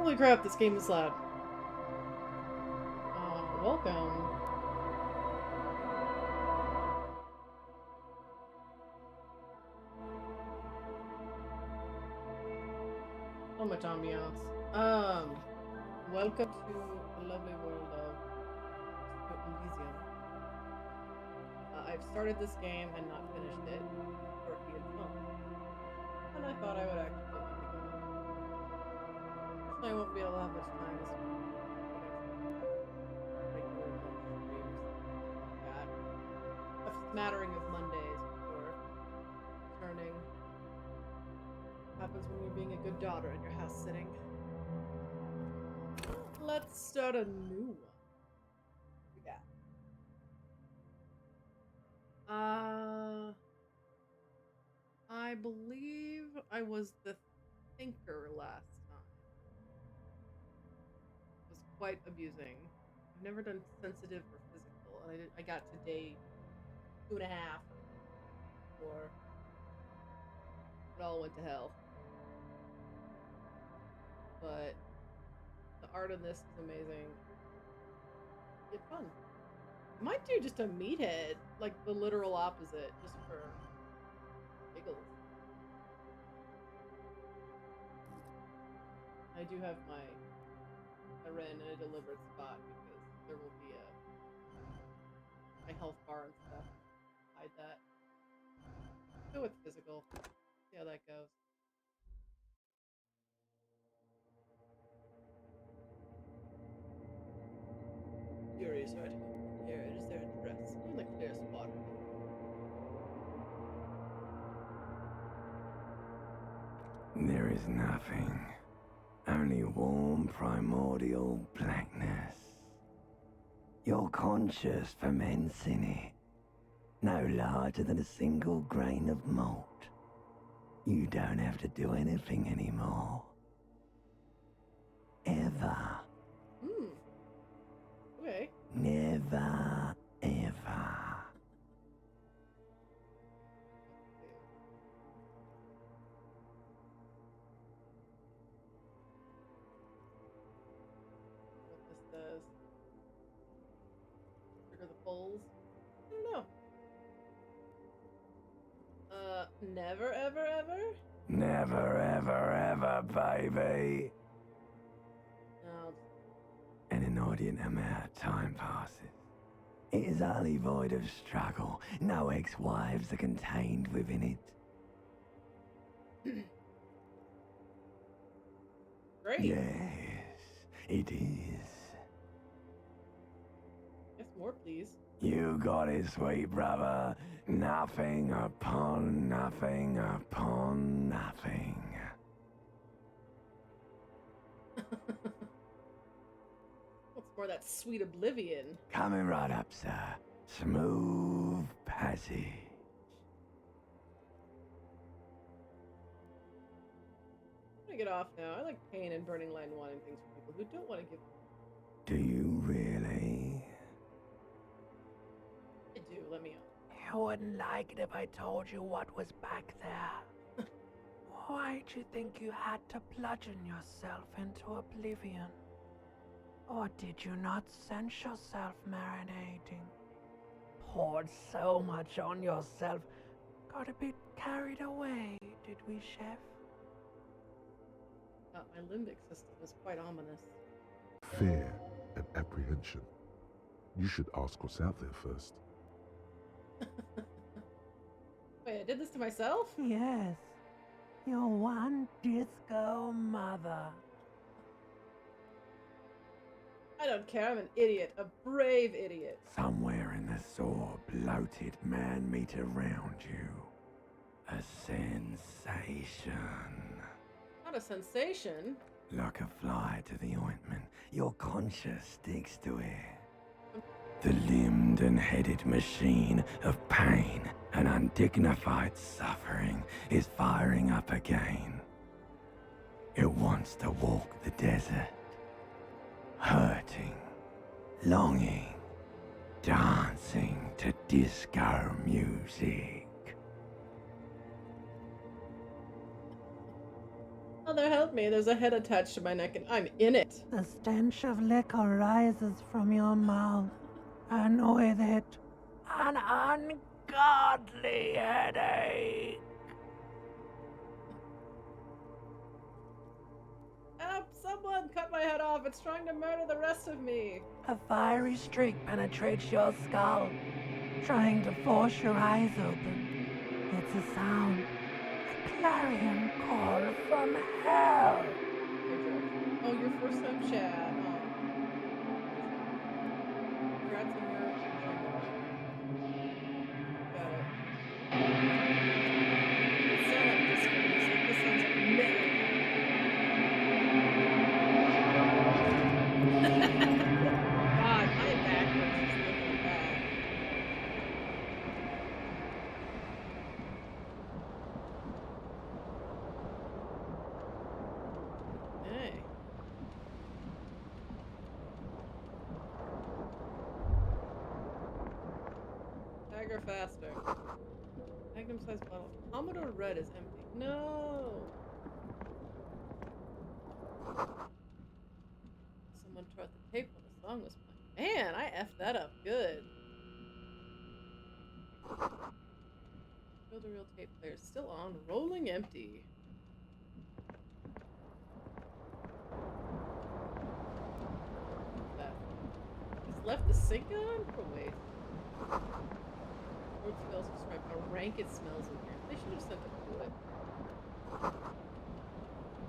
Holy crap, this game is loud. Welcome. So much ambiance. Welcome to the lovely world of Elysium. I've started this game and not finished it for Ian film, and I thought I would actually get going. Unfortunately, I won't be able to have much time this week. Regular lunch streams. Got a smattering of Mondays before returning. Happens when you're being a good daughter and you're house sitting. Let's start a new one. What we got? I believe I was the thinker last time. It was quite abusing. I've never done sensitive or physical, and I got to day 2.5 before it all went to hell. But the art in this is amazing. It's fun. I might do just a meathead, like the literal opposite, just for giggles. I do have my Ren in a deliberate spot because there will be my health bar and stuff. Hide that. Go with physical. See how that goes. Furious article. Here, it is their address in the clear spot. There is nothing. Only warm primordial blackness. Your conscious ferments in it. No larger than a single grain of malt. You don't have to do anything anymore. Ever. Okay. Never, ever. What this does. Trigger the polls. I don't know. Never, ever, ever? Never, ever, ever, baby. No. An inordinate amount of time passes. It is utterly void of struggle. No ex-wives are contained within it. Great. Yes, it is. Yes, more, please. You got it, sweet brother. Nothing upon nothing upon nothing. What's more, that sweet oblivion? Coming right up, sir. Smooth passage. I'm gonna get off now. I like pain and burning light and wanting things from people who don't want to give. Do you really? I do. Let me on. You wouldn't like it if I told you what was back there. Why'd you think you had to bludgeon yourself into oblivion? Or did you not sense yourself marinating? Poured so much on yourself, got a bit carried away, did we, Chef? My limbic system is quite ominous. Fear and apprehension. You should ask what's out there first. Wait, I did this to myself? Yes, your one disco mother. I don't care. I'm an idiot. A brave idiot. Somewhere in the sore, bloated man-meat around you. A sensation. Not a sensation. Like a fly to the ointment, your conscience sticks to it. The limbed and headed machine of pain and undignified suffering is firing up again. It wants to walk the desert, hurting, longing, dancing to disco music. Now Mother, help me. There's a head attached to my neck and I'm in it. The stench of liquor rises from your mouth, and with it, an ungodly headache. Help! Someone cut my head off. It's trying to murder the rest of me. A fiery streak penetrates your skull, trying to force your eyes open. It's a sound, a clarion call from hell. Oh, your first time chat. Oh. Congrats on your got it. It sounds like disco music. This sounds like metal. God, my back hurts just looking at that. Hey. Tiger faster. Magnum-sized bottle. Commodore Red is empty. No! Someone tried the tape when the song was playing. Man, I effed that up good. Show the real tape player. Still on. Rolling empty. That. Just left the sink on? Oh, wait. Road smells describe how rank it smells in here. They should have sent a fluid.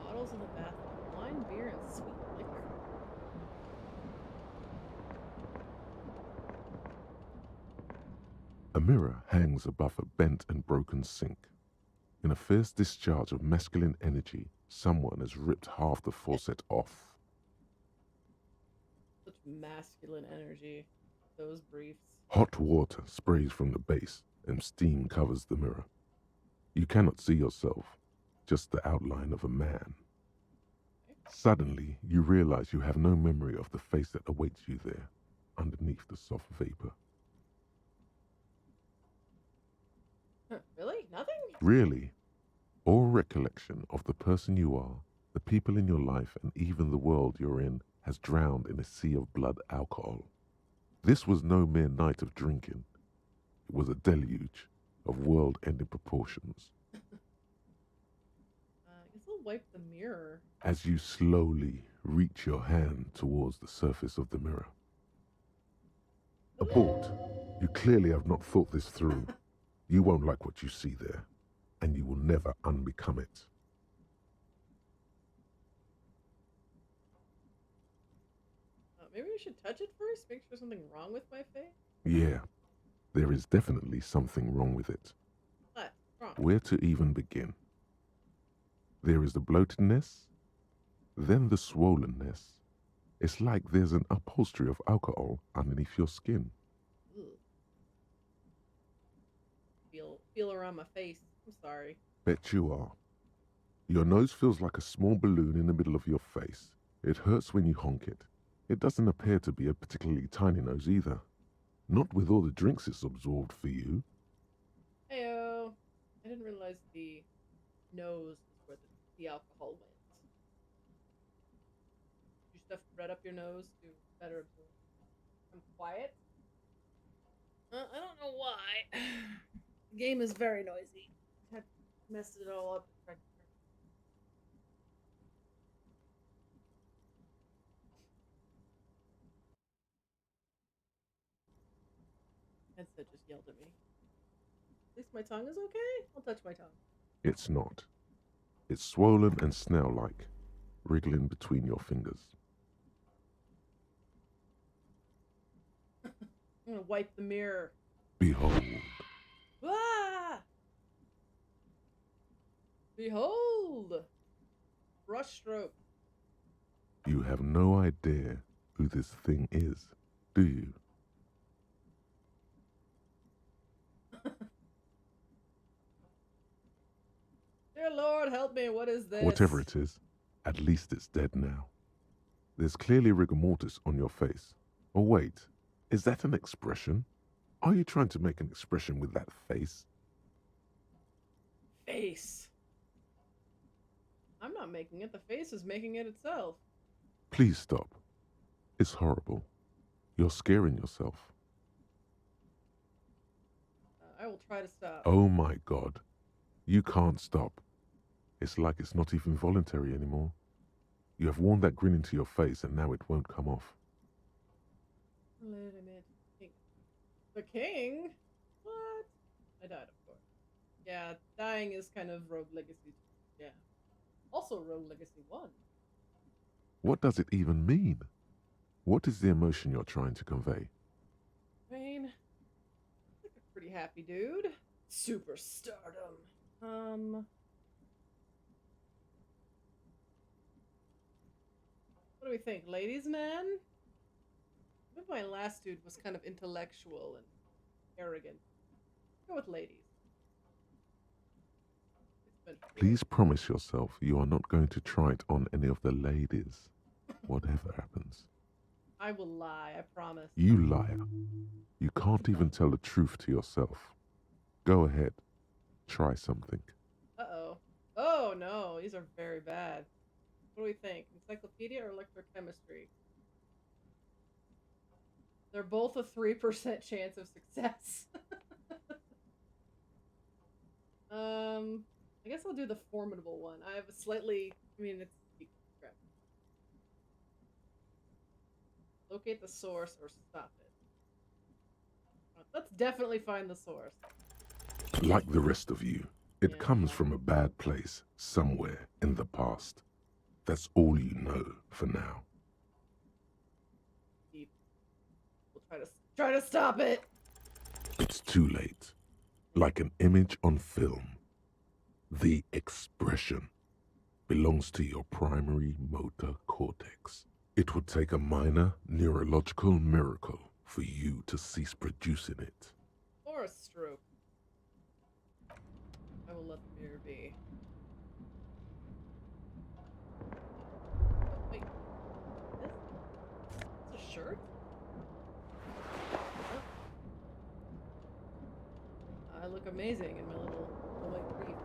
Bottles in the bathroom. Wine, beer, and sweet liquor. A mirror hangs above a bent and broken sink. In a fierce discharge of masculine energy, someone has ripped half the faucet off. Such masculine energy. Those briefs. Hot water sprays from the base, and steam covers the mirror. You cannot see yourself, just the outline of a man. Suddenly, you realize you have no memory of the face that awaits you there, underneath the soft vapor. Really? Nothing? Really, all recollection of the person you are, the people in your life, and even the world you're in has drowned in a sea of blood alcohol. This was no mere night of drinking. It was a deluge of world-ending proportions. I guess I'll wipe the mirror. As you slowly reach your hand towards the surface of the mirror. Abort. You clearly have not thought this through. You won't like what you see there, and you will never unbecome it. Maybe we should touch it first? Make sure something's wrong with my face? Yeah, there is definitely something wrong with it. What? Wrong? Where to even begin? There is the bloatedness, then the swollenness. It's like there's an upholstery of alcohol underneath your skin. Feel around my face. I'm sorry. Bet you are. Your nose feels like a small balloon in the middle of your face. It hurts when you honk it. It doesn't appear to be a particularly tiny nose either. Not with all the drinks it's absorbed for you. Heyo. I didn't realize the nose is where the alcohol went. You stuff red up your nose to better absorb. I'm quiet. I don't know why. The game is very noisy. I messed it all up. Headset just yelled at me. At least my tongue is okay? I'll touch my tongue. It's not. It's swollen and snail-like, wriggling between your fingers. I'm gonna wipe the mirror. Behold. Ah! Behold! Brushstroke. You have no idea who this thing is, do you? Dear Lord, help me. What is this? Whatever it is, at least it's dead now. There's clearly rigor mortis on your face. Oh wait, is that an expression? Are you trying to make an expression with that face? Face. I'm not not making it. The face is making it itself. Please stop. It's horrible. You're scaring yourself. I will try to stop. Oh my God. You can't stop. It's like it's not even voluntary anymore. You have worn that grin into your face and now it won't come off. Legitimate king. The king? What? I died, of course. Yeah, dying is kind of Rogue Legacy. Yeah. Also Rogue Legacy 1. What does it even mean? What is the emotion you're trying to convey? I mean, like a pretty happy dude. Superstardom. What do we think? Ladies' man? I think my last dude was kind of intellectual and arrogant. Go with ladies. Please promise yourself you are not going to try it on any of the ladies, whatever happens. I will lie, I promise. You liar. You can't even tell the truth to yourself. Go ahead. Try something. Uh-oh. Oh, no. These are very bad. What do we think? Encyclopedia or electrochemistry? They're both a 3% chance of success. I guess I'll do the formidable one. I have a slightly... I mean, it's... Crap. Locate the source or stop it. Let's definitely find the source. Like the rest of you, it comes from a bad place somewhere in the past. That's all you know for now. We'll try to stop it. It's too late. Like an image on film. The expression belongs to your primary motor cortex. It would take a minor neurological miracle for you to cease producing it. Or a stroke. I will let the mirror be. Oh, wait. This? It's a shirt? Oh. I look amazing in my little white brief.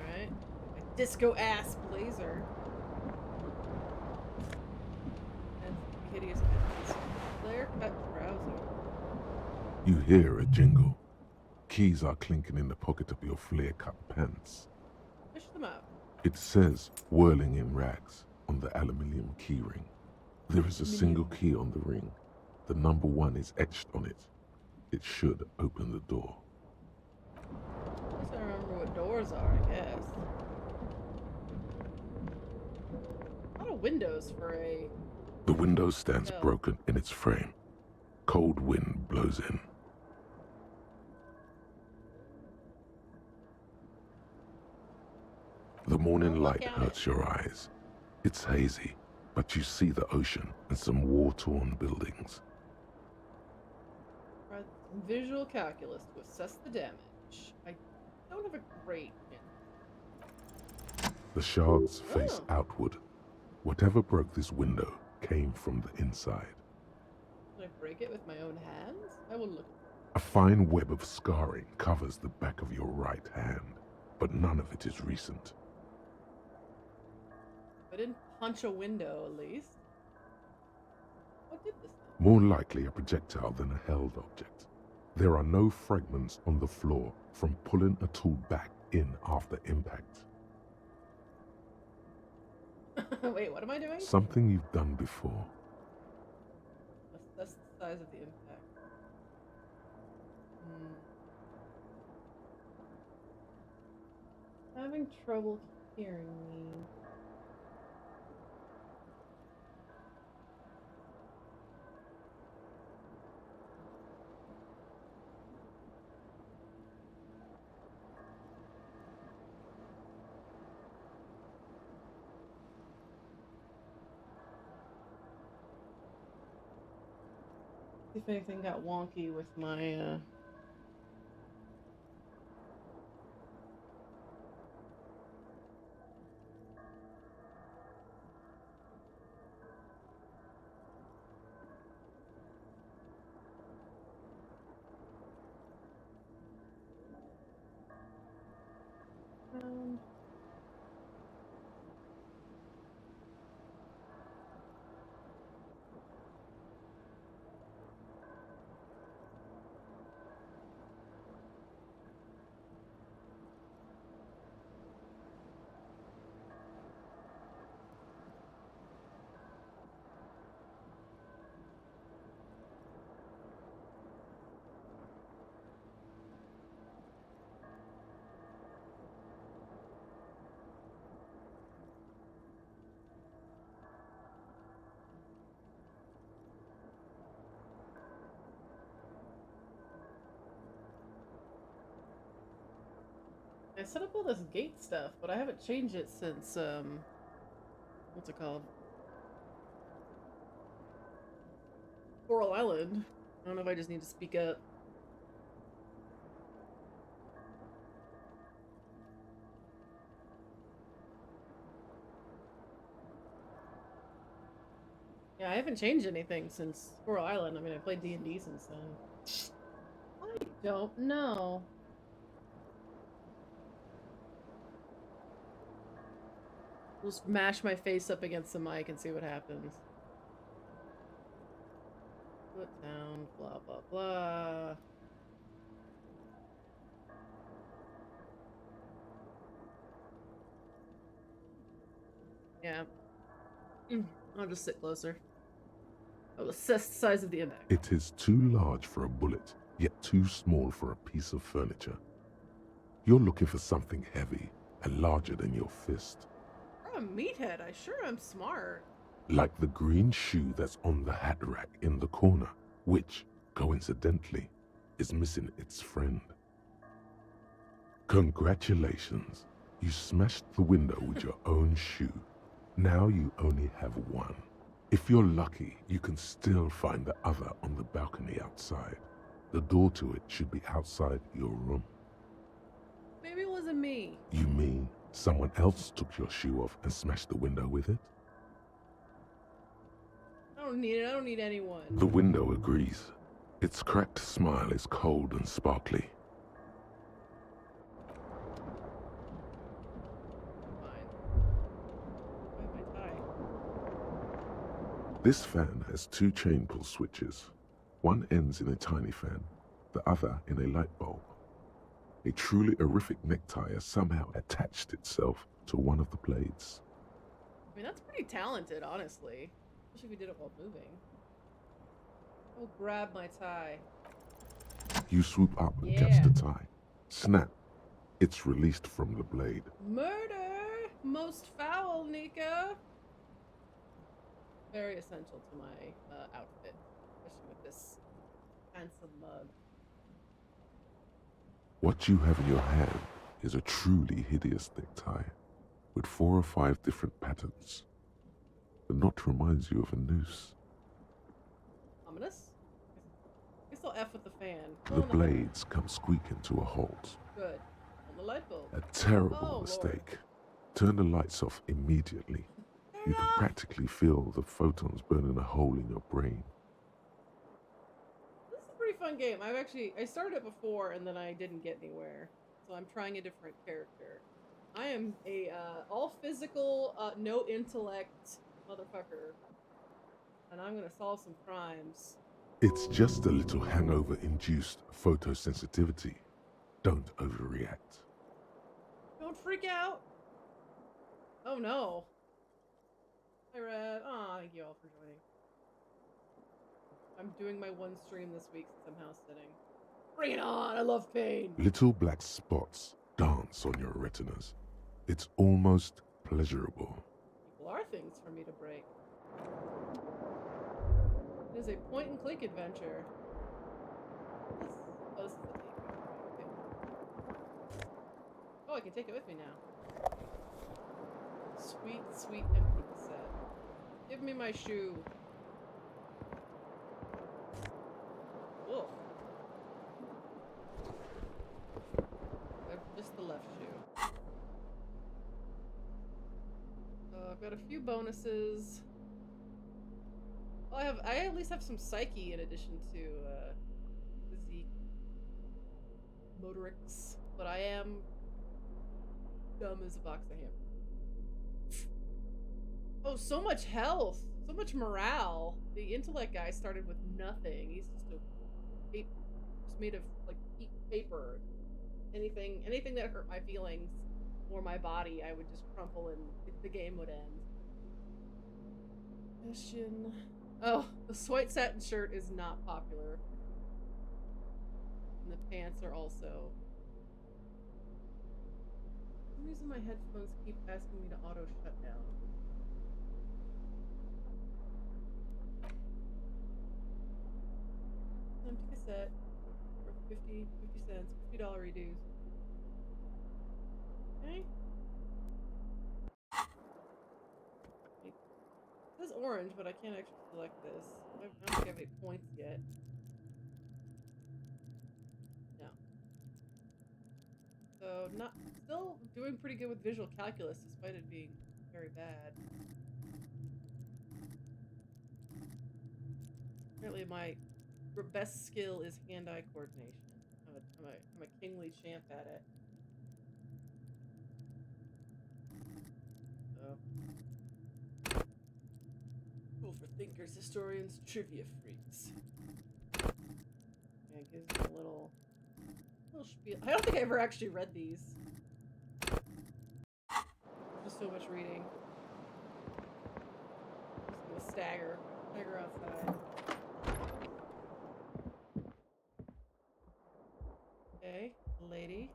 Alright. My disco ass blazer. And hideous pants. Flare cut trouser. You hear a jingle. Keys are clinking in the pocket of your flare-cut pants. Fish them out. It says, whirling in rags, on the aluminium key ring. There is a single key on the ring. The number 1 is etched on it. It should open the door. At least I remember what doors are, I guess. A lot of windows for a... The window stands broken in its frame. Cold wind blows in. The morning light hurts your eyes. It's hazy, but you see the ocean and some war-torn buildings. Try some visual calculus to assess the damage. I don't have a great chance. The shards face outward. Whatever broke this window came from the inside. Did I break it with my own hands? I will look. A fine web of scarring covers the back of your right hand, but none of it is recent. I didn't punch a window, at least. What did this then? More likely a projectile than a held object. There are no fragments on the floor from pulling a tool back in after impact. Wait, what am I doing? Something you've done before. That's the size of the impact. Having trouble hearing me. See if anything got wonky with my I set up all this gate stuff, but I haven't changed it since, what's it called? Coral Island. I don't know if I just need to speak up. Yeah, I haven't changed anything since Coral Island. I mean, I played D&D since then. I don't know. Just mash my face up against the mic and see what happens. Put down, blah, blah, blah. Yeah. I'll just sit closer. I'll assess the size of the impact. It is too large for a bullet, yet too small for a piece of furniture. You're looking for something heavy and larger than your fist. I'm a meathead. I sure am smart. Like the green shoe that's on the hat rack in the corner, which, coincidentally, is missing its friend. Congratulations, you smashed the window with your own shoe. Now you only have one. If you're lucky, you can still find the other on the balcony outside. The door to it should be outside your room. Maybe it wasn't me. You mean someone else took your shoe off and smashed the window with it? I don't need it. I don't need anyone. The window agrees. Its cracked smile is cold and sparkly. This fan has two chain pull switches. One ends in a tiny fan, the other in a light bulb. A truly horrific necktie has somehow attached itself to one of the blades. I mean, that's pretty talented, honestly. Especially if we did it while moving. I'll grab my tie. You swoop up and catch the tie. Snap. It's released from the blade. Murder! Most foul, Nika! Very essential to my outfit, especially with this handsome mug. What you have in your hand is a truly hideous necktie with 4 or 5 different patterns. The knot reminds you of a noose. Ominous? I guess I'll F with the fan. The blades come squeaking to a halt. Good. On the light bulb. A terrible mistake. Turn the lights off immediately. You can practically feel the photons burning a hole in your brain. This is a pretty fun game. I started it before and then I didn't get anywhere. So I'm trying a different character. I am a all physical, no intellect motherfucker. And I'm gonna solve some crimes. It's just a little hangover-induced photosensitivity. Don't overreact. Don't freak out! Oh no. Hi, Red. Aw, thank you all for joining. I'm doing my one stream this week since I'm house sitting. Bring it on! I love pain! Little black spots dance on your retinas. It's almost pleasurable. People are things for me to break. It is a point-and-click adventure. This is the thing. Okay. Oh, I can take it with me now. Sweet, sweet empty cassette. Give me my shoe. Ugh. Just the left shoe. I've got a few bonuses. Well, I at least have some psyche in addition to physique, motorics, but I am dumb as a box of hammers. Oh, so much health, so much morale. The intellect guy started with nothing. He's just just made of like paper. Anything that hurt my feelings or my body, I would just crumple and the game would end. Mission. Oh, the white satin shirt is not popular. And the pants are also. For some reason my headphones keep asking me to auto shut down. Empty cassette for 50 cents, $50 reduce. Okay. It says orange, but I can't actually select this. I don't think I have any points yet. No. So not still doing pretty good with visual calculus despite it being very bad. Apparently my best skill is hand-eye coordination. I'm a kingly champ at it. So cool for thinkers, historians, trivia freaks. Yeah, it gives me a little spiel. I don't think I ever actually read these. Just so much reading. Just gonna stagger outside. Okay, lady.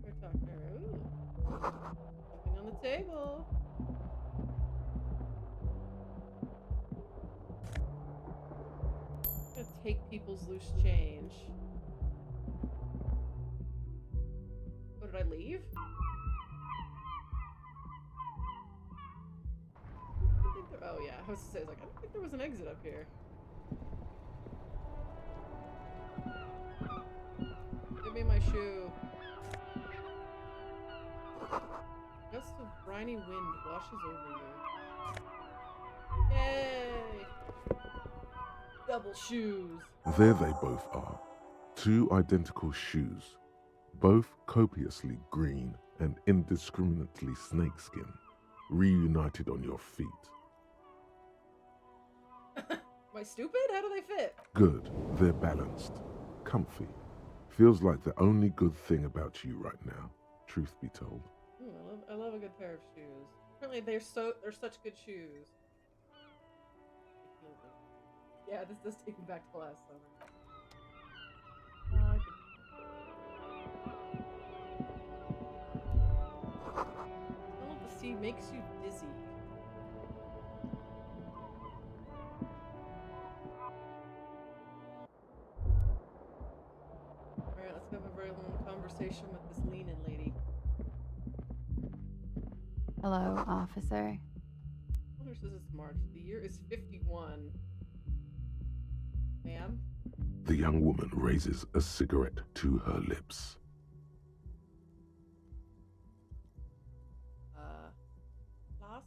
We're talking to her. Ooh. Something on the table. I'm gonna take people's loose change. Oh, did I leave? I think there, oh yeah, I was gonna say, I was like, I don't think there was an exit up here. Give me my shoe. A gust of briny wind washes over you. Yay! Double shoes. There they both are. Two identical shoes, both copiously green and indiscriminately snakeskin, reunited on your feet. Am I stupid? How do they fit? Good, they're balanced, comfy. Feels like the only good thing about you right now, truth be told. I love a good pair of shoes. Apparently they're such good shoes. Yeah, this does take me back to last summer. The smell of the sea makes you dizzy. Alright, let's have a very long conversation with this lean-in lady. Hello, officer. Calendar says it's March. The year is 51. Ma'am? The young woman raises a cigarette to her lips. Las?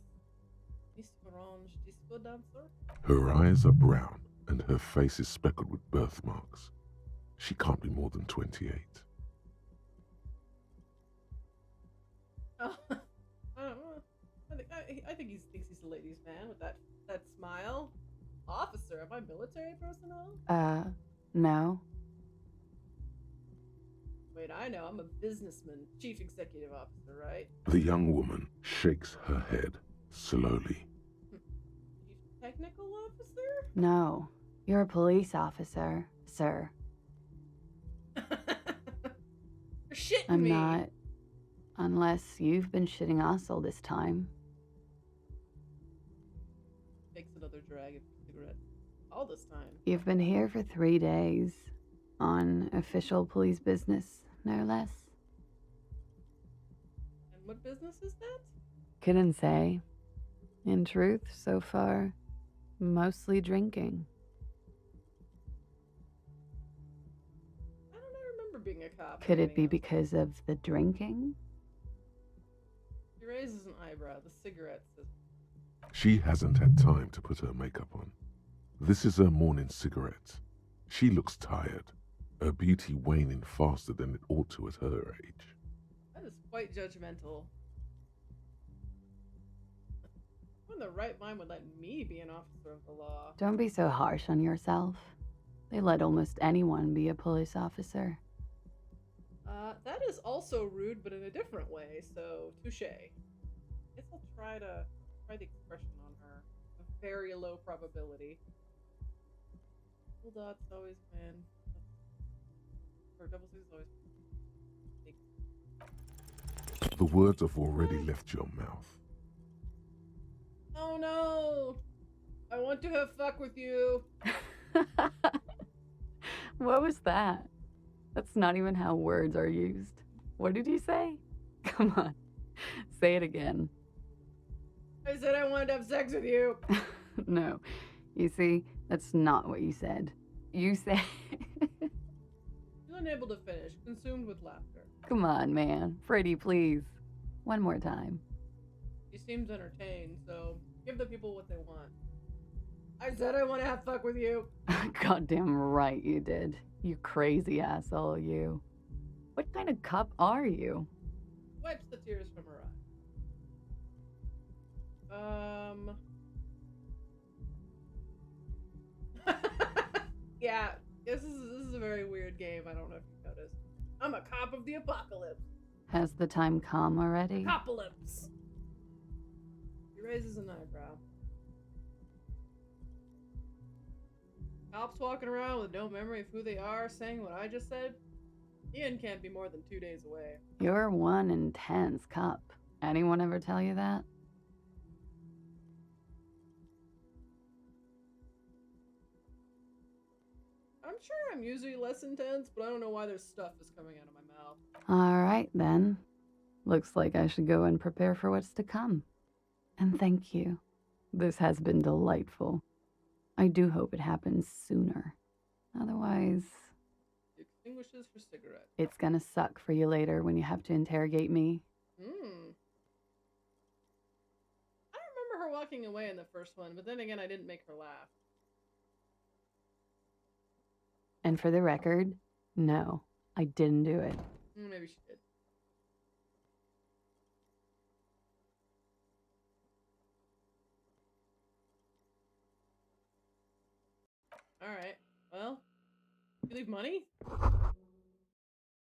Miss Orange Disco Dancer? Her eyes are brown and her face is speckled with birthmarks. She can't be more than 28. Oh, I don't know. I think he thinks he's a ladies' man with that smile. Officer, am I military personnel? No. Wait, I know. I'm a businessman, chief executive officer, right? The young woman shakes her head slowly. Chief technical officer? No. You're a police officer, sir. You're shitting I'm me. not. Unless you've been shitting us all this time. Takes another drag of cigarette. All this time. You've been here for 3 days. On official police business, no less. And what business is that? Couldn't say. In truth, so far, mostly drinking. I remember being a cop. Could it be because of the drinking? He raises an eyebrow. The cigarette says, She hasn't had time to put her makeup on. This is her morning cigarette. She looks tired, her beauty waning faster than it ought to at her age. that is quite judgmental. Who in the right mind would let me be an officer of the law? Don't be so harsh on yourself. They let almost anyone be a police officer. That is also rude, but in a different way, so touche. Guess I'll try the expression on her. A very low probability. Full dots always win. Or double six always win. The words have already left your mouth. Oh no! I want to have fuck with you. What was that? That's not even how words are used. What did you say? Come on. Say it again. I said I wanted to have sex with you. No. You see, that's not what you said. You said... She's unable to finish, consumed with laughter. Come on, man. Freddy, please. One more time. She seems entertained, so give the people what they want. I said I want to have fuck with you. Goddamn right you did. You crazy asshole, you. What kind of cup are you? Wipes the tears from her eye. Yeah, this is a very weird game. I don't know if you noticed. I'm a cop of the apocalypse. Has the time come already? Apocalypse. He raises an eyebrow. Cops walking around with no memory of who they are, saying what I just said. Ian can't be more than 2 days away. You're one intense cup. Anyone ever tell you that? I'm sure I'm usually less intense, but I don't know why there's stuff is coming out of my mouth. All right, then. Looks like I should go and prepare for what's to come. And thank you. This has been delightful. I do hope it happens sooner. Otherwise, Extinguishes for cigarette. it's gonna suck for you later when you have to interrogate me. I remember her walking away in the first one, but then again, I didn't make her laugh. And for the record, no, I didn't do it. Maybe she did. Alright, well, you leave money?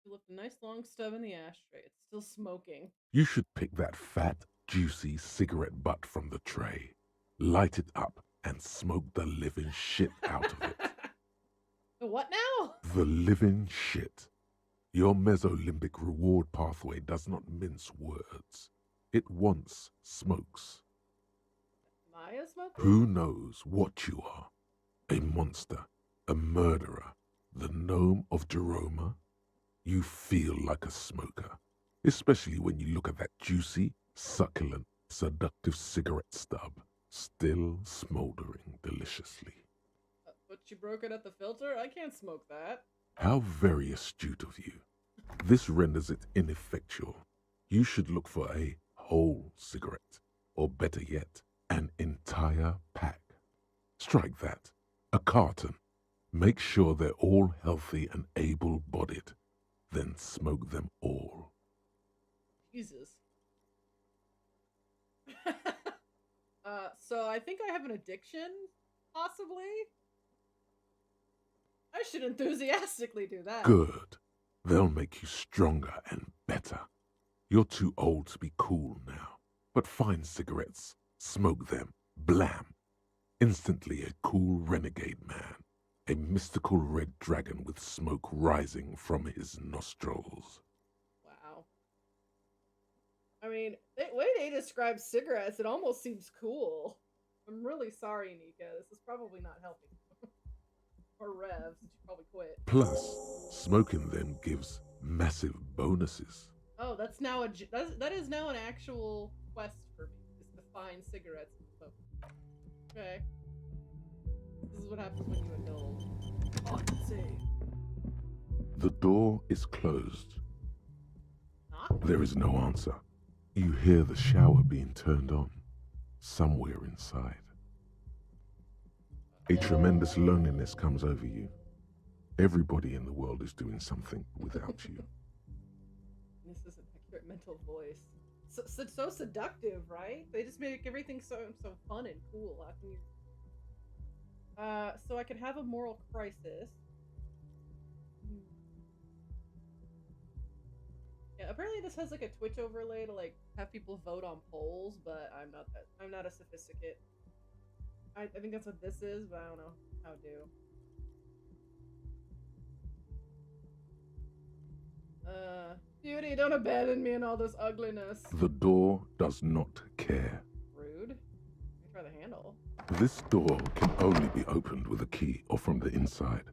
You left a nice long stub in the ashtray. It's still smoking. You should pick that fat, juicy cigarette butt from the tray, light it up, and smoke the living shit out of it. The what now? The living shit. Your mesolimbic reward pathway does not mince words. It wants smokes. Maya smoking? Who knows what you are? A monster, a murderer, the gnome of Jeroma? You feel like a smoker, especially when you look at that juicy, succulent, seductive cigarette stub, still smoldering deliciously. But she broke it at the filter? I can't smoke that. How very astute of you. This renders it ineffectual. You should look for a whole cigarette, or better yet, an entire pack. Strike that. A carton. Make sure they're all healthy and able-bodied. Then smoke them all. Jesus. So I think I have an addiction, possibly? I should enthusiastically do that. Good. They'll make you stronger and better. You're too old to be cool now. But find cigarettes, smoke them, blam. Instantly a cool renegade man. A mystical red dragon with smoke rising from his nostrils. Wow. I mean, the way they describe cigarettes, it almost seems cool. I'm really sorry, Nika. This is probably not helping. Or Rev, since you probably quit. Plus, smoking them gives massive bonuses. Oh, that's now that is now an actual quest for me, is to find cigarettes and smoke. Okay. This is what happens when you indulge. Oh, save. The door is closed. Knock? There is no answer. You hear the shower being turned on, somewhere inside. A tremendous loneliness comes over you. Everybody in the world is doing something without you. This is an accurate mental voice. So seductive, right? They just make everything so fun and cool. How can you... so I could have a moral crisis. Yeah, apparently this has like a Twitch overlay to like have people vote on polls, but I'm not a sophisticate. I think that's what this is, but I don't know how to. Beauty, don't abandon me in all this ugliness. The door does not care. Rude. Let me try the handle. This door can only be opened with a key or from the inside.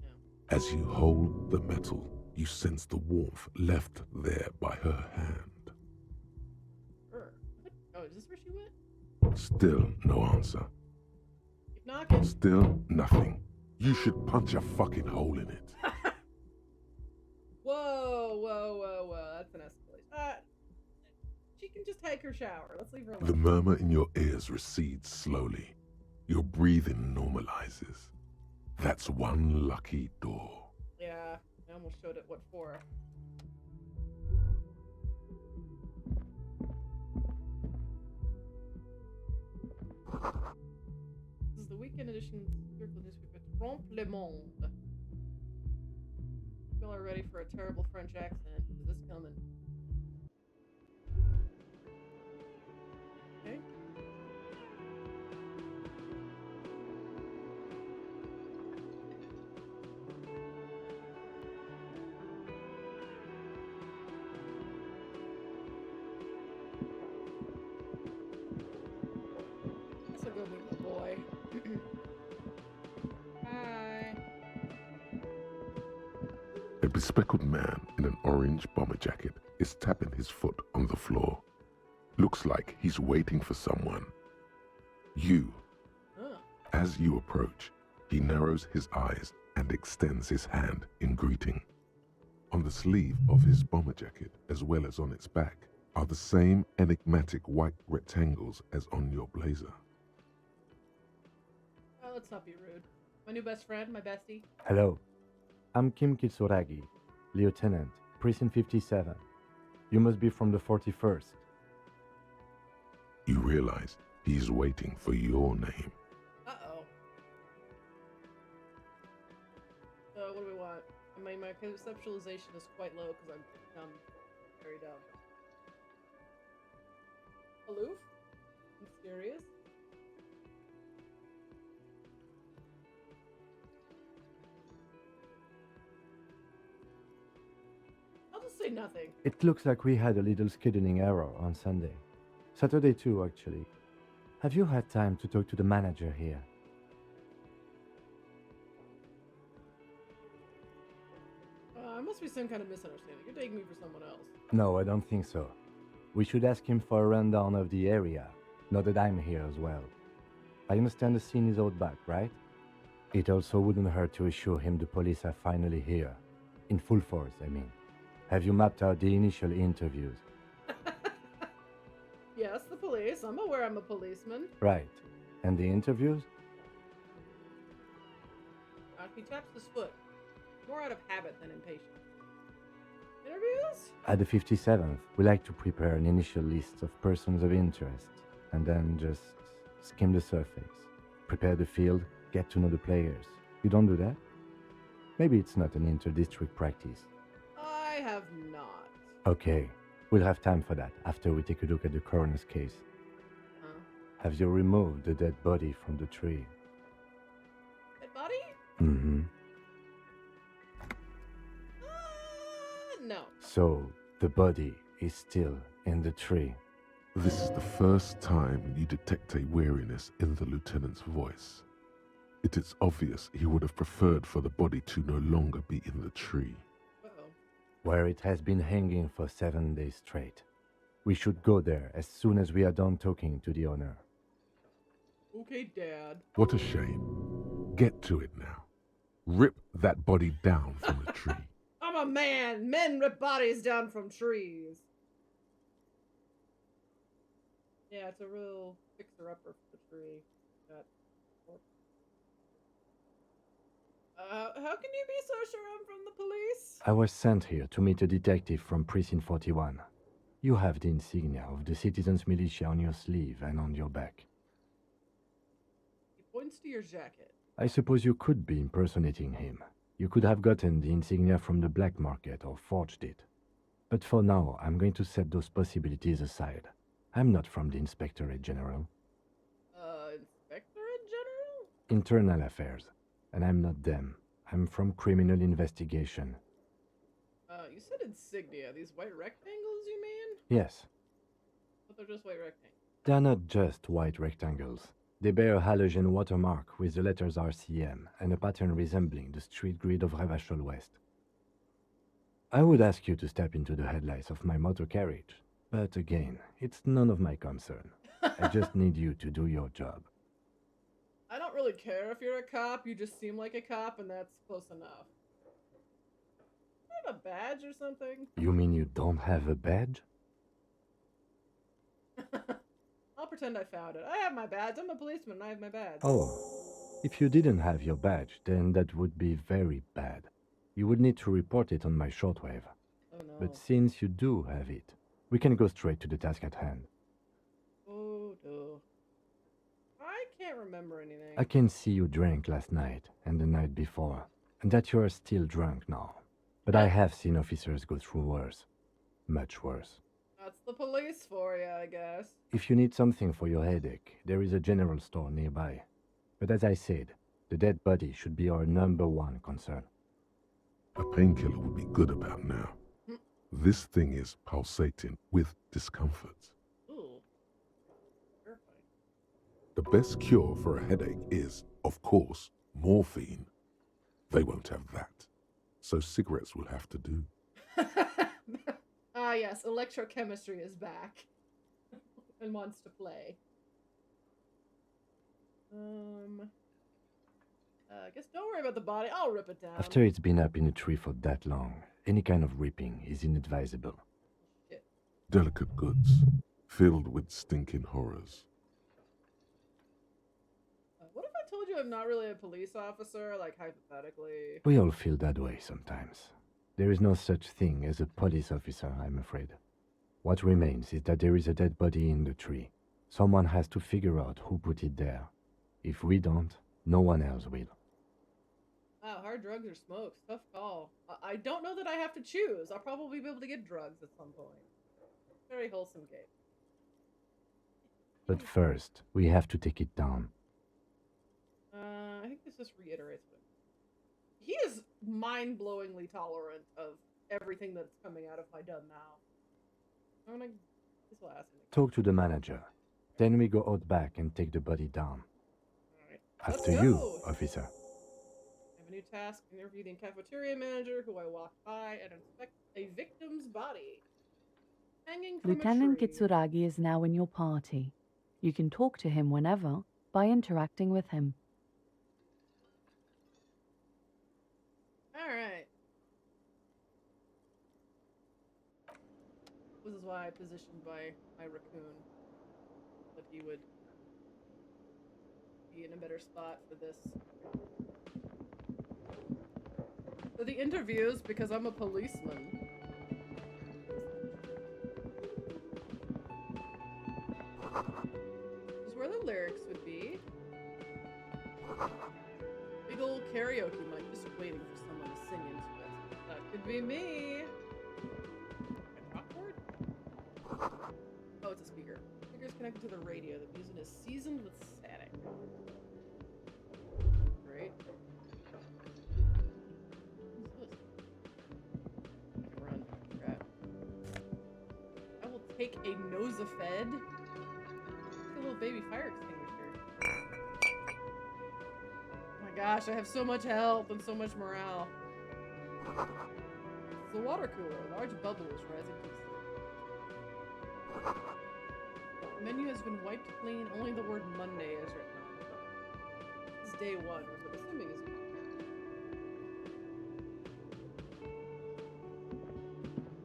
Yeah. As you hold the metal, You sense the warmth left there by her hand. What? Oh, is this where she went? Still no answer. Keep knocking. Still nothing. You should punch a fucking hole in it. Whoa. That's an escalation. She can just take her shower. Let's leave her alone. The murmur in your ears recedes slowly. Your breathing normalizes. That's one lucky door. Yeah, I almost showed it what for. This is the weekend edition Circle newspaper Trompe le Monde. People are ready for a terrible French accent. Is this coming? Okay. Guess I'll go meet the boy. Hi. A bespectacled man in an orange bomber jacket is tapping his foot on the floor. Looks like he's waiting for someone. You. Oh. As you approach, he narrows his eyes and extends his hand in greeting. On the sleeve of his bomber jacket, as well as on its back, are the same enigmatic white rectangles as on your blazer. Oh, let's not be rude. My new best friend, my bestie. Hello, I'm Kim Kitsuragi, Lieutenant, Precinct 57. You must be from the 41st. You realize he's waiting for your name. Uh-oh. So, what do we want? I mean, my conceptualization is quite low because I'm very dumb. Aloof? Mysterious? I'll just say nothing. It looks like we had a little scheduling error on Sunday. Saturday too, actually. Have you had time to talk to the manager here? It must be some kind of misunderstanding. You're taking me for someone else. No, I don't think so. We should ask him for a rundown of the area, now that I'm here as well. I understand the scene is out back, right? It also wouldn't hurt to assure him the police are finally here. In full force, I mean. Have you mapped out the initial interviews? Yes, the police. I'm aware I'm a policeman. Right. And the interviews? He taps his foot. More out of habit than impatience. Interviews? At the 57th, we like to prepare an initial list of persons of interest, and then just skim the surface. Prepare the field, get to know the players. You don't do that? Maybe it's not an inter-district practice. I have not. Okay, we'll have time for that after we take a look at the coroner's case. Huh? Have you removed the dead body from the tree? Dead body? Mm-hmm. No. So, the body is still in the tree. This is the first time you detect a weariness in the lieutenant's voice. It is obvious he would have preferred for the body to no longer be in the tree. Uh-oh. Where it has been hanging for 7 days straight. We should go there as soon as we are done talking to the owner. Okay, Dad. What a shame. Get to it now. Rip that body down from the tree. I'm a man. Men rip bodies down from trees. Yeah, it's a real fixer-upper for the tree. How can you be so sure I'm from the police? I was sent here to meet a detective from Precinct 41. You have the insignia of the Citizens Militia on your sleeve and on your back. He points to your jacket. I suppose you could be impersonating him. You could have gotten the insignia from the black market or forged it. But for now, I'm going to set those possibilities aside. I'm not from the Inspectorate General. Inspectorate General? Internal affairs. And I'm not them. I'm from criminal investigation. You said insignia. These white rectangles, you mean? Yes, But they're just white rectangles. they're not just white rectangles. They bear a halogen watermark with the letters RCM and a pattern resembling the street grid of Revachol West. I would ask you to step into the headlights of my motor carriage, but again, it's none of my concern. I just need you to do your job. I don't really care if you're a cop. You just seem like a cop, and that's close enough. Do I have a badge or something? You mean you don't have a badge? I'll pretend I found it. I have my badge. I'm a policeman and I have my badge. Oh, if you didn't have your badge, then that would be very bad. You would need to report it on my shortwave. Oh no. But since you do have it, we can go straight to the task at hand. Oh no. I can't remember anything. I can see you drank last night and the night before, and that you are still drunk now. But I have seen officers go through worse. Much worse. That's the police for you, I guess. If you need something for your headache, there is a general store nearby. But as I said, the dead body should be our #1 concern. A painkiller would be good about now. This thing is pulsating with discomfort. Ooh. Terrifying. The best cure for a headache is, of course, morphine. They won't have that. So cigarettes will have to do. Ah, yes, electrochemistry is back and wants to play. I guess don't worry about the body. I'll rip it down. After it's been up in a tree for that long, any kind of ripping is inadvisable. Shit. Delicate goods, filled with stinking horrors. What if I told you I'm not really a police officer, like hypothetically? We all feel that way sometimes. There is no such thing as a police officer, I'm afraid. What remains is that there is a dead body in the tree. Someone has to figure out who put it there. If we don't, no one else will. Wow, hard drugs or smokes. Tough call. I don't know that I have to choose. I'll probably be able to get drugs at some point. Very wholesome game. But first, we have to take it down. I think this just reiterates what he is mind-blowingly tolerant of everything that's coming out of my dumb mouth. I'm gonna this will ask him. Talk to the manager. Then we go out back and take the body down. Alright. After Let's you, go. officer. I have a new task: interview the cafeteria manager who I walked by and inspect a victim's body. Hanging from Lieutenant a tree. Kitsuragi is now in your party. You can talk to him whenever by interacting with him. Alright. This is why I positioned by my raccoon. That he would be in a better spot for this. For the interviews, because I'm a policeman. This is where the lyrics would be. Big old karaoke mic, just waiting for someone to sing into it. That could be me. A chalkboard? Oh, it's a speaker. Speaker's connected to the radio. The music is seasoned with static. Great. What's this? I can run. Crap. I will take a Nosafed. It's a little baby fire extinguisher. Oh my gosh, I have so much health and so much morale. It's a water cooler. Large bubbles rising to the ceiling. The menu has been wiped clean. Only the word Monday is written on it. This is day 1, which I'm assuming is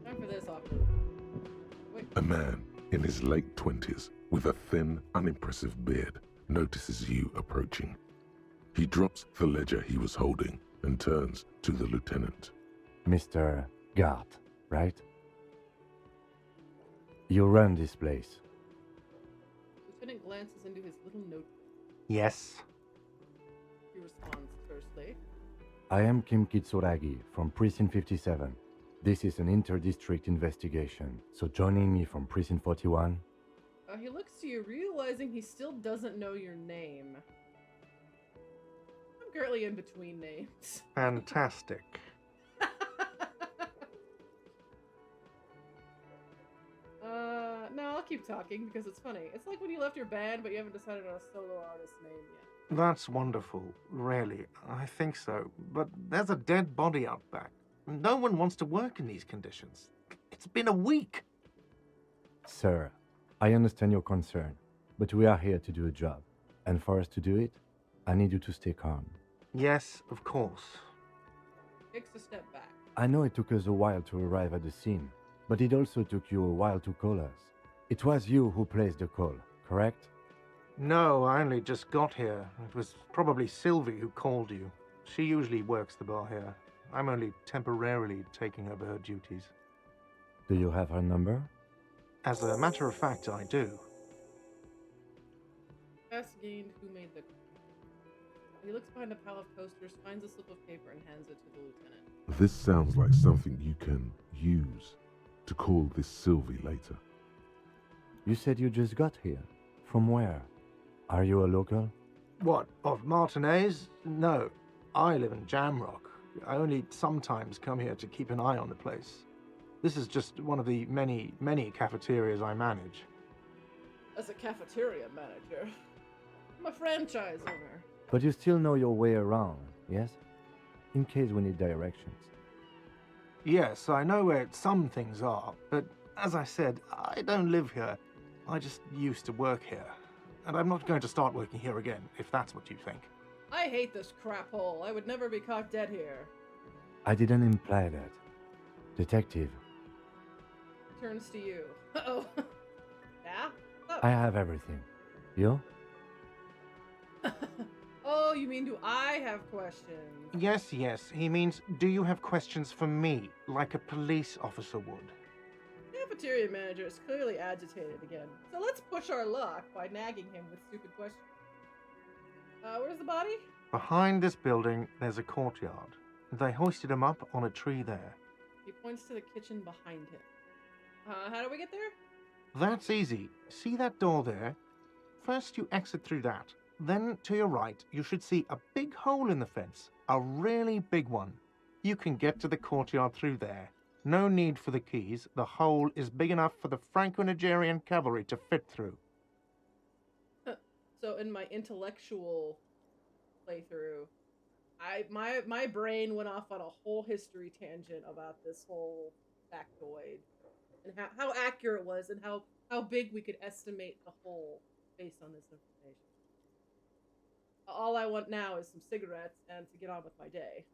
time for this offer. Wait. A man in his late 20s with a thin, unimpressive beard notices you approaching. He drops the ledger he was holding and turns to the lieutenant. Mr. Gart, right? You run this place. Lieutenant glances into his little notebook. Yes. He responds tersely. I am Kim Kitsuragi from Precinct 57. This is an inter-district investigation, so joining me from Precinct 41. He looks to you, realizing he still doesn't know your name. I'm currently in between names. Fantastic. No, I'll keep talking because it's funny. It's like when you left your band, but you haven't decided on a solo artist name yet. That's wonderful. Really, I think so. But there's a dead body out back. No one wants to work in these conditions. It's been a week. Sir, I understand your concern, but we are here to do a job. And for us to do it, I need you to stay calm. Yes, of course. Takes a step back. I know it took us a while to arrive at the scene, but it also took you a while to call us. It was you who placed the call, correct? No, I only just got here. It was probably Sylvie who called you. She usually works the bar here. I'm only temporarily taking over her duties. Do you have her number? As a matter of fact, I do. Pass gained who made the... He looks behind a pile of posters, finds a slip of paper, and hands it to the lieutenant. This sounds like something you can use to call this Sylvie later. You said you just got here. From where? Are you a local? What, of Martinez? No, I live in Jamrock. I only sometimes come here to keep an eye on the place. This is just one of the many, many cafeterias I manage. As a cafeteria manager, I'm a franchise owner. But you still know your way around, yes? In case we need directions. Yes, I know where some things are, but as I said, I don't live here. I just used to work here. And I'm not going to start working here again, if that's what you think. I hate this crap hole. I would never be caught dead here. I didn't imply that. Detective, Turns to you. Uh-oh. Yeah? Oh. I have everything. You? Oh, you mean do I have questions? Yes, he means, do you have questions for me, like a police officer would? Cafeteria manager is clearly agitated again. So let's push our luck by nagging him with stupid questions. Where's the body? Behind this building, there's a courtyard. They hoisted him up on a tree there. He points to the kitchen behind him. How do we get there? That's easy. See that door there? First you exit through that. Then to your right, you should see a big hole in the fence. A really big one. You can get to the courtyard through there. No need for the keys. The hole is big enough for the Franco-Nigerian cavalry to fit through. So in my intellectual playthrough, my brain went off on a whole history tangent about this whole factoid and how accurate it was and how big we could estimate the hole based on this information. All I want now is some cigarettes and to get on with my day.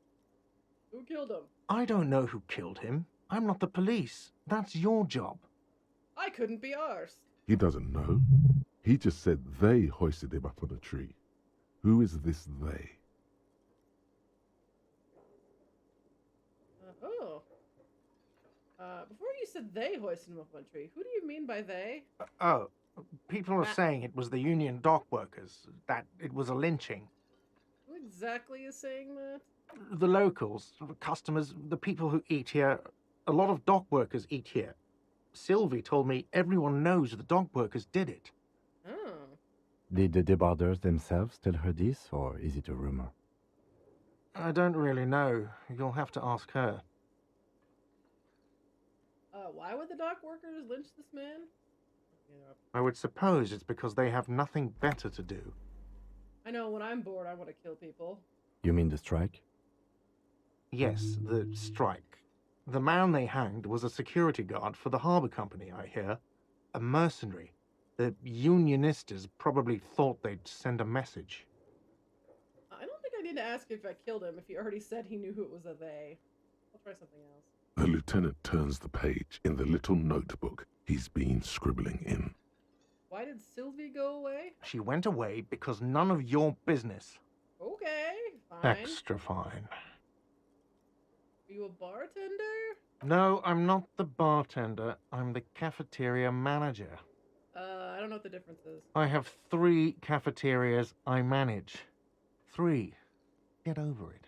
Who killed him? I don't know who killed him. I'm not the police. That's your job. I couldn't be arsed. He doesn't know. He just said they hoisted him up on a tree. Who is this they? Before you said they hoisted him up on a tree, who do you mean by they? People are saying it was the union dock workers, that it was a lynching. Who exactly is saying that? The locals, the customers, the people who eat here. A lot of dock workers eat here. Sylvie told me everyone knows the dock workers did it. Oh. Did the debarders themselves tell her this, or is it a rumor? I don't really know. You'll have to ask her. Why would the dock workers lynch this man? I would suppose it's because they have nothing better to do. I know, when I'm bored, I want to kill people. You mean the strike? Yes, the strike. The man they hanged was a security guard for the harbor company, I hear. A mercenary. The unionistas probably thought they'd send a message. I don't think I need to ask if I killed him if he already said he knew who it was a they. I'll try something else. The lieutenant turns the page in the little notebook he's been scribbling in. Why did Sylvie go away? She went away because none of your business. Okay, fine. Extra fine. Are you a bartender? No, I'm not the bartender. I'm the cafeteria manager. I don't know what the difference is. I have 3 cafeterias I manage. 3. Get over it.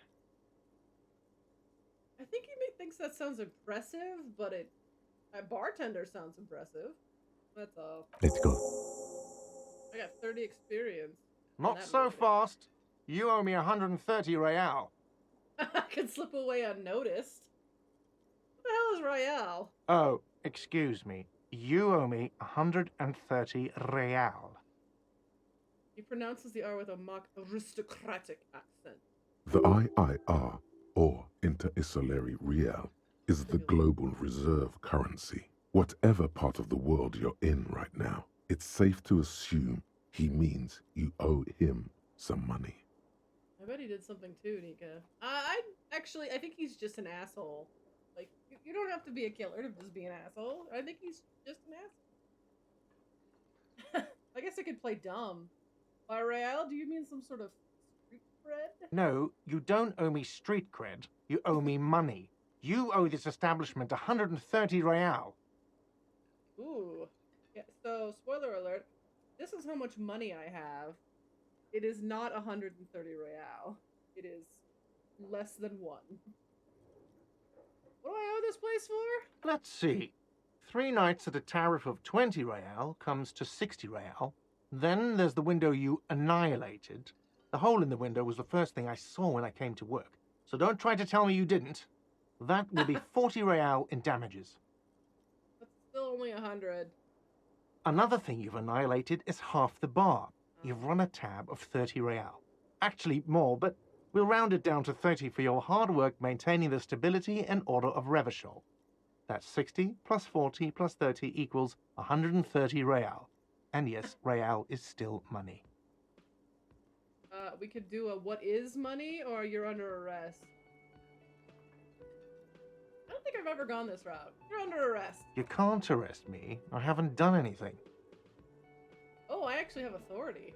I think he thinks that sounds impressive, but a bartender sounds impressive. That's all. Let's go. I got 30 experience. Not so fast. You owe me 130 real. I could slip away unnoticed. What the hell is Royale? Oh, excuse me. You owe me 130 real. He pronounces the R with a mock aristocratic accent. The IIR or Interisolary Real, is the global reserve currency. Whatever part of the world you're in right now, it's safe to assume he means you owe him some money. I bet he did something too, Nika. I think he's just an asshole. Like, you don't have to be a killer to just be an asshole. I think he's just an asshole. I guess I could play dumb. By Real, do you mean some sort of street cred? No, you don't owe me street cred. You owe me money. You owe this establishment 130 real. Ooh. Yeah, so, spoiler alert, this is how much money I have. It is not 130 real. It is less than 1. What do I owe this place for? Let's see. 3 nights at a tariff of 20 real comes to 60 real. Then there's the window you annihilated. The hole in the window was the first thing I saw when I came to work. So don't try to tell me you didn't. That will be 40 real in damages. That's still only 100. Another thing you've annihilated is half the bar. You've run a tab of 30 real. Actually, more, but we'll round it down to 30 for your hard work maintaining the stability and order of Revachol. That's 60 plus 40 plus 30 equals 130 real. And yes, real is still money. We could do a what is money or you're under arrest. I don't think I've ever gone this route. You're under arrest. You can't arrest me. I haven't done anything. Oh, I actually have authority.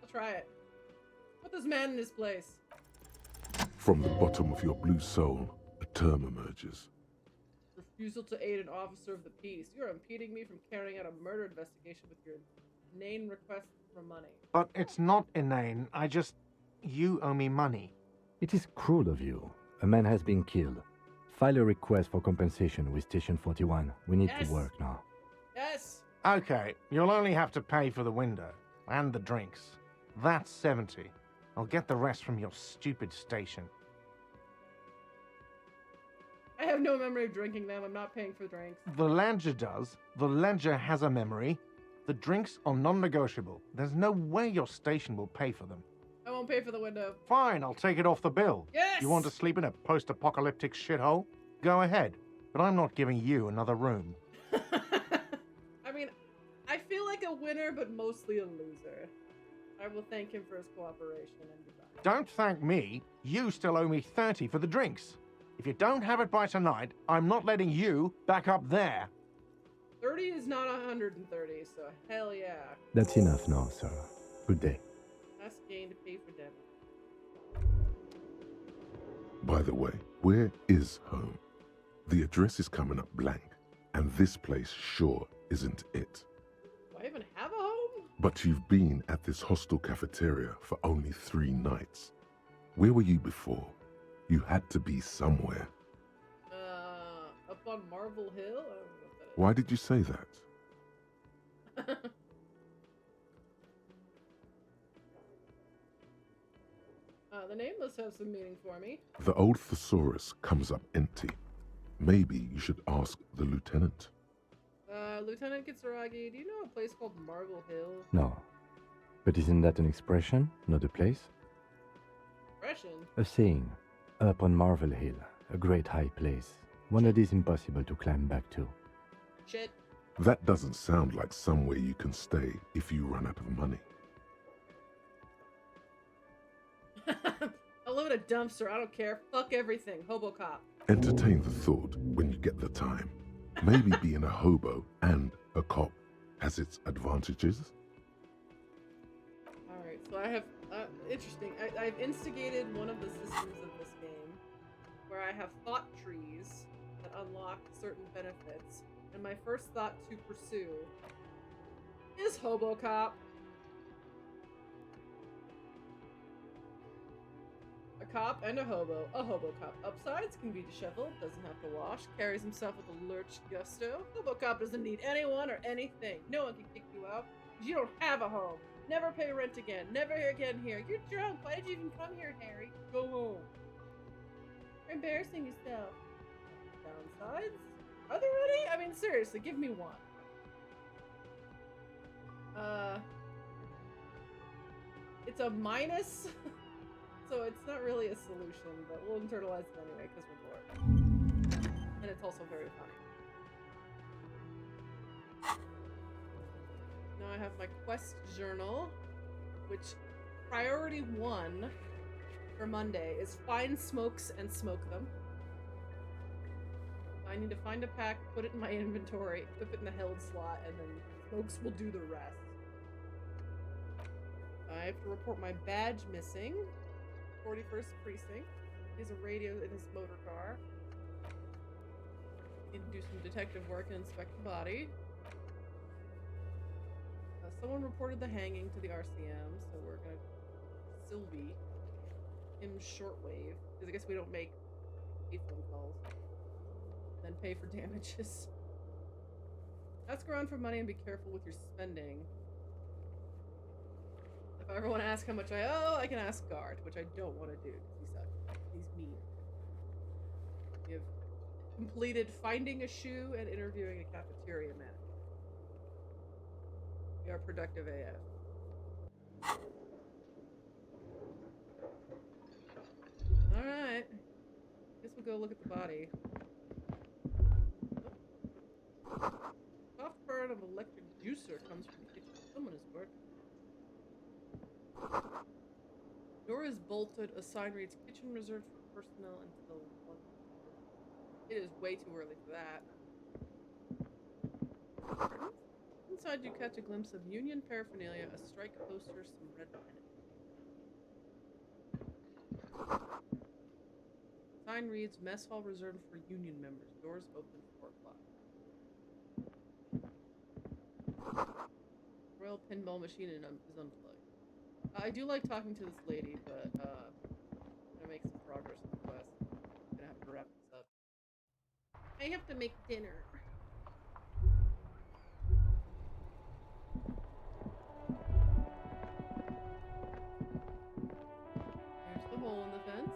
I'll try it. Put this man in his place. From the bottom of your blue soul, a term emerges. Refusal to aid an officer of the peace. You are impeding me from carrying out a murder investigation with your inane request for money. But it's not inane. You owe me money. It is cruel of you. A man has been killed. File a request for compensation with Station 41. We need to work now. Yes! Okay, you'll only have to pay for the window and the drinks. That's 70. I'll get the rest from your stupid station. I have no memory of drinking them. I'm not paying for drinks. The ledger does. The ledger has a memory. The drinks are non-negotiable. There's no way your station will pay for them. I won't pay for the window. Fine, I'll take it off the bill. Yes! You want to sleep in a post-apocalyptic shithole? Go ahead. But I'm not giving you another room. I mean, I feel like a winner, but mostly a loser. I will thank him for his cooperation and goodbye. Don't thank me. You still owe me 30 for the drinks. If you don't have it by tonight, I'm not letting you back up there. 30 is not 130, so hell yeah. That's enough now, sir. Good day. Last gain to pay for them. By the way, where is home? The address is coming up blank, and this place sure isn't it. Do I even have a home? But you've been at this hostel cafeteria for only 3 nights. Where were you before? You had to be somewhere. Up on Marvel Hill? I don't know what that is. Why did you say that? The name must have some meaning for me. The old thesaurus comes up empty. Maybe you should ask the lieutenant. Lieutenant Kitsuragi, do you know a place called Marvel Hill? No. But isn't that an expression, not a place? Expression? A saying. Up on Marvel Hill, a great high place. One that is impossible to climb back to. Shit. That doesn't sound like somewhere you can stay if you run out of money. I live in a dumpster. I don't care. Fuck everything. Hobocop. Entertain the thought when you get the time. Maybe being a hobo and a cop has its advantages. Alright, so I have... interesting. I've instigated one of the systems of this game where I have thought trees that unlock certain benefits. And my first thought to pursue is Hobocop. A cop and a hobo. A Hobocop. Upsides can be disheveled, doesn't have to wash, carries himself with a lurch gusto. Hobocop doesn't need anyone or anything. No one can kick you out because you don't have a home. Never pay rent again. Never again here. You're drunk. Why did you even come here, Harry? Go home. You're embarrassing yourself. Downsides? Are there any? I mean, seriously, give me one. It's a minus, so it's not really a solution, but we'll internalize it anyway because we're bored. And it's also very funny. Now I have my quest journal, which priority 1 for Monday is find smokes and smoke them. I need to find a pack, put it in my inventory, equip it in the held slot, and then smokes will do the rest. I have to report my badge missing. 41st Precinct. He has a radio in his motor car. Need to do some detective work and inspect the body. Someone reported the hanging to the RCM, so we're gonna Sylvie him shortwave, because I guess we don't make 8 phone calls. Then pay for damages. Ask around for money and be careful with your spending. If I ever want to ask how much I owe, I can ask Guard, which I don't want to do because he sucks. He's mean. We have completed finding a shoe and interviewing a cafeteria manager. We are productive AF. Alright. Guess we'll go look at the body. Soft burn of electric juicer comes from the kitchen. Someone is working. Door is bolted. A sign reads kitchen reserved for personnel until 1. It is way too early for that. Inside you catch a glimpse of union paraphernalia, a strike poster, some red pennant. Sign reads mess hall reserved for union members. Doors open 4 o'clock. Royal pinball machine is unplugged. I do like talking to this lady, but I'm gonna make some progress in the quest. I'm gonna have to wrap this up. I have to make dinner. There's the hole in the fence.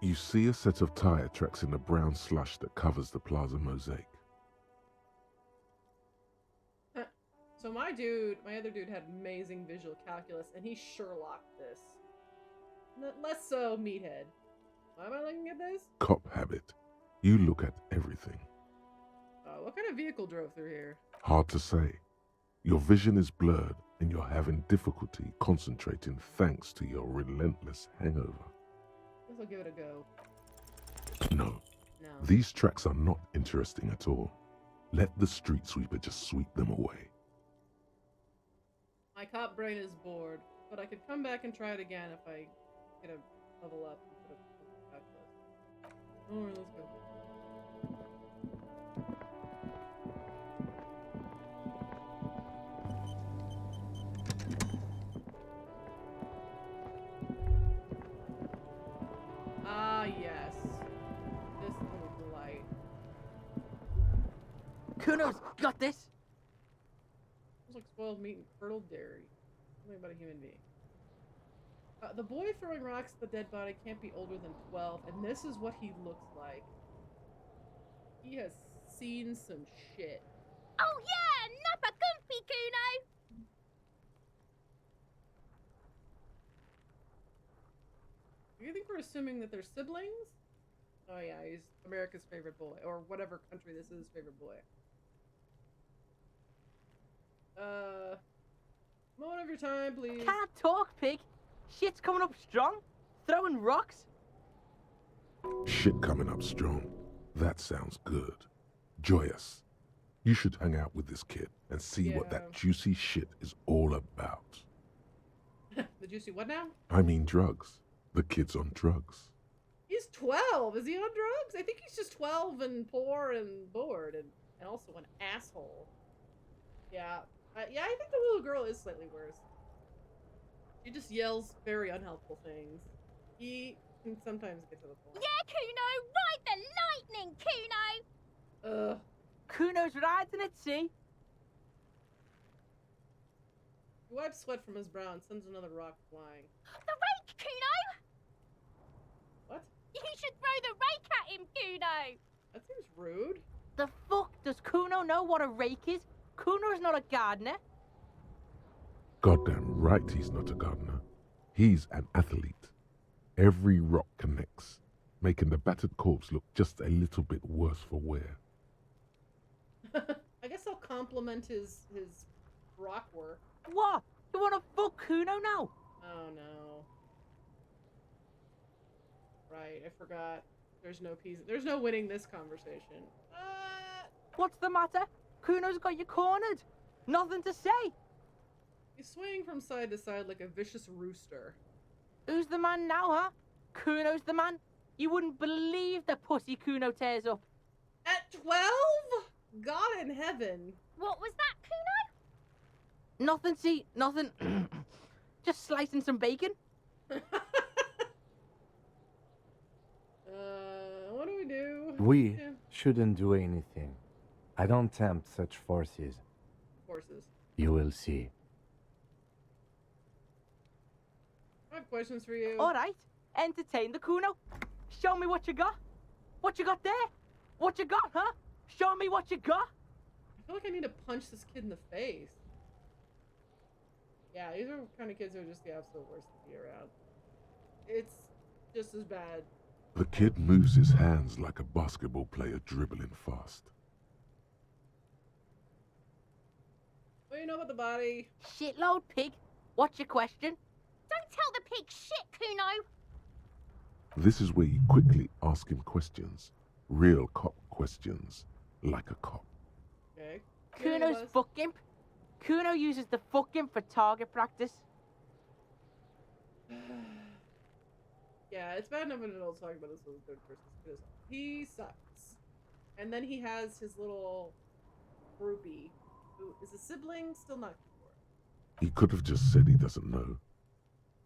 You see a set of tire tracks in the brown slush that covers the plaza mosaic. So my other dude had amazing visual calculus, and he Sherlocked this. Less so Meathead. Why am I looking at this? Cop habit. You look at everything. What kind of vehicle drove through here? Hard to say. Your vision is blurred, and you're having difficulty concentrating thanks to your relentless hangover. Guess I'll give it a go. No. No. These tracks are not interesting at all. Let the street sweeper just sweep them away. My cop brain is bored, but I could come back and try it again if I get a level up and put a calculus. Alright, let's go. Ah, yes. This little delight. Kuno's got this! Smells like spoiled meat and curdled dairy. Something about a human being. The boy throwing rocks at the dead body can't be older than 12, and this is what he looks like. He has seen some shit. Oh yeah, nappa comfy, Kuno! You think we're assuming that they're siblings? Oh yeah, he's America's favorite boy, or whatever country this is favorite boy. Moment of your time, please. Can't talk, pig! Shit's coming up strong! Throwing rocks! Shit coming up strong. That sounds good. Joyous. You should hang out with this kid and see what that juicy shit is all about. The juicy what now? I mean drugs. The kid's on drugs. He's 12. Is he on drugs? I think he's just 12 and poor and bored and also an asshole. Yeah. Yeah, I think the little girl is slightly worse. She just yells very unhelpful things. He can sometimes get to the point. Yeah, Kuno! Ride the lightning, Kuno! Ugh. Kuno's riding at sea! He wipes sweat from his brow and sends another rock flying. The rake, Kuno! What? You should throw the rake at him, Kuno! That seems rude. The fuck does Kuno know what a rake is? Kuno's not a gardener. Goddamn right he's not a gardener. He's an athlete. Every rock connects, making the battered corpse look just a little bit worse for wear. I guess I'll compliment his rock work. What? You want to fuck Kuno now? Oh no. Right, I forgot. There's no peace. There's no winning this conversation. What's the matter? Kuno's got you cornered. Nothing to say. He's swaying from side to side like a vicious rooster. Who's the man now, huh? Kuno's the man. You wouldn't believe the pussy Kuno tears up. At 12? God in heaven. What was that, Kuno? Nothing, see, nothing. Just slicing some bacon. What do we do? We Yeah. shouldn't do anything. I don't tempt such forces. Horses. You will see. I have questions for you. All right, entertain the Kuno. Show me what you got. What you got there? What you got, huh? Show me what you got. I feel like I need to punch this kid in the face. Yeah, these are kind of kids who are just the absolute worst to be around. It's just as bad. The kid moves his hands like a basketball player dribbling fast. What do you know about the body? Shitload pig. What's your question? Don't tell the pig shit, Kuno. This is where you quickly ask him questions. Real cop questions. Like a cop. Okay. Kuno's fuck gimp. Kuno uses the fuck gimp for target practice. Yeah, it's bad enough when adults talk about this with a third person. Because he sucks. And then he has his little groupie, who is a sibling, still not sure. He could have just said he doesn't know.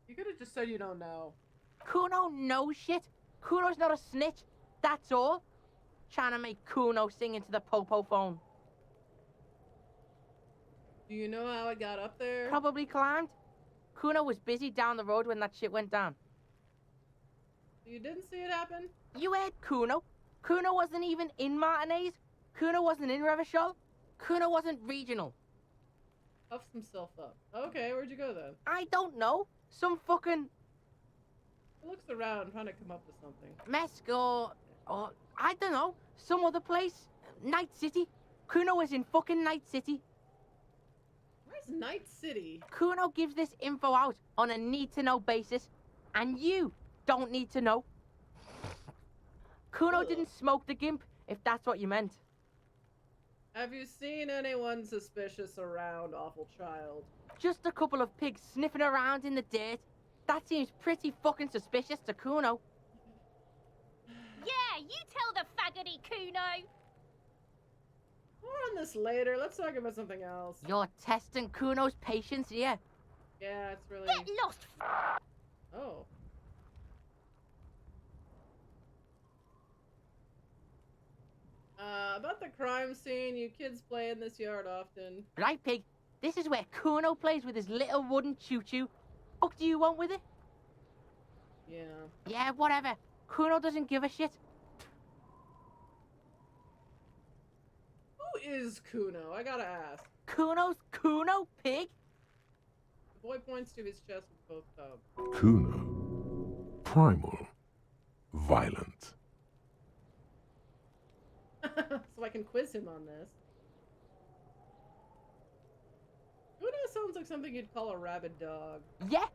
You could have just said you don't know. Kuno knows shit. Kuno's not a snitch. That's all. Trying to make Kuno sing into the popo phone. Do you know how I got up there? Probably climbed. Kuno was busy down the road when that shit went down. You didn't see it happen? You heard Kuno. Kuno wasn't even in Martinez. Kuno wasn't in Revachol. Kuno wasn't regional. Puffs himself up. Okay, where'd you go then? I don't know. Some fucking He looks around trying to come up with something. Mesco or I don't know. Some other place. Night City. Kuno was in fucking Night City. Where's Night City? Kuno gives this info out on a need-to-know basis, and you don't need to know. Kuno Ugh. didn't smoke the gimp, if that's what you meant. Have you seen anyone suspicious around, awful child? Just a couple of pigs sniffing around in the dirt. That seems pretty fucking suspicious to Kuno. Yeah, you tell the faggoty, Kuno. More on this later. Let's talk about something else. You're testing Kuno's patience here. Yeah, it's really... Get lost. Oh. About the crime scene, you kids play in this yard often. Right, pig? This is where Kuno plays with his little wooden choo-choo. What do you want with it? Yeah. Yeah, whatever. Kuno doesn't give a shit. Who is Kuno? I gotta ask. Kuno's Kuno, pig? The boy points to his chest with both thumbs. Kuno. Primal. Violent. So I can quiz him on this. Kuno sounds like something you'd call a rabid dog. Yeah,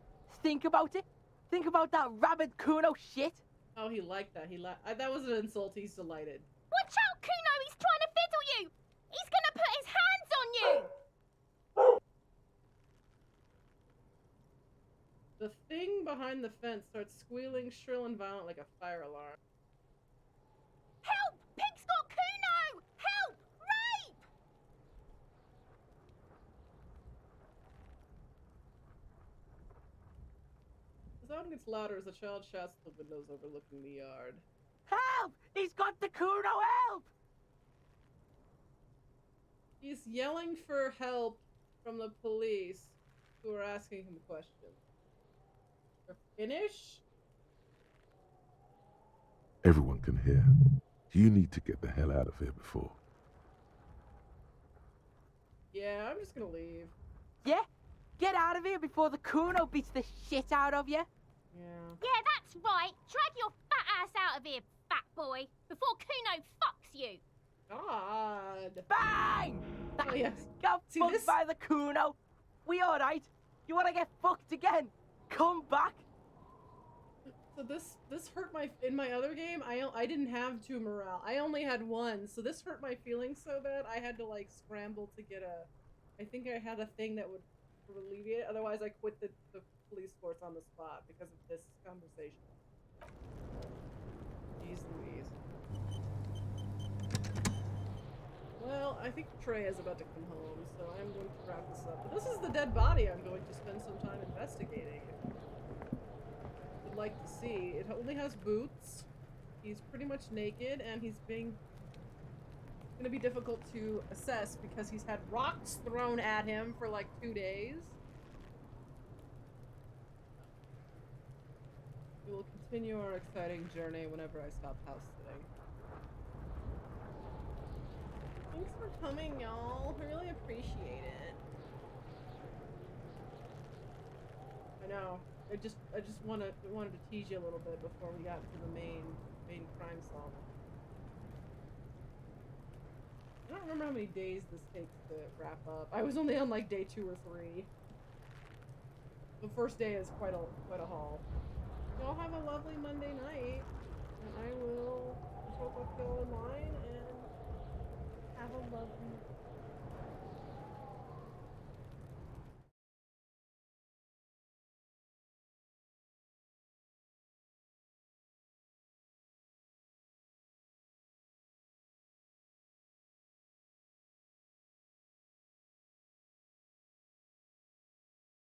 think about it. Think about that rabid Kuno shit. Oh, he liked that. That was an insult. He's delighted. Watch out, Kuno. He's trying to fiddle you. He's gonna put his hands on you. The thing behind the fence starts squealing shrill and violent like a fire alarm. Help! Pig's got Kuno! Help! Rape! The sound gets louder as the child shouts at the windows overlooking the yard. Help! He's got the Kuno, help! He's yelling for help from the police, who are asking him questions. They're Finnish? Everyone can hear. You need to get the hell out of here before. Yeah, I'm just gonna leave. Yeah, Get out of here before the Kuno beats the shit out of you. Yeah. Yeah, that's right. Drag your fat ass out of here, fat boy, before Kuno fucks you. God. Bang! Oh, yes. Got See, fucked this- by the Kuno. We alright? You wanna get fucked again? Come back. So this hurt in my other game. I didn't have 2 morale. I only had 1. So this hurt my feelings so bad I had to like scramble to get I think I had a thing that would alleviate it. Otherwise I quit the police force on the spot because of this conversation. Jeez Louise. Well, I think Trey is about to come home, so I'm going to wrap this up. But this is the dead body I'm going to spend some time investigating. Like to see. It only has boots. He's pretty much naked, and he's gonna be difficult to assess because he's had rocks thrown at him for like 2 days. We will continue our exciting journey whenever I stop house sitting. Thanks for coming, y'all. I really appreciate it. I know. I just wanted to tease you a little bit before we got to the main crime solving. I don't remember how many days this takes to wrap up. I was only on like day 2 or 3. The first day is quite a haul. Y'all have a lovely Monday night, and I will hope I feel in line and have a lovely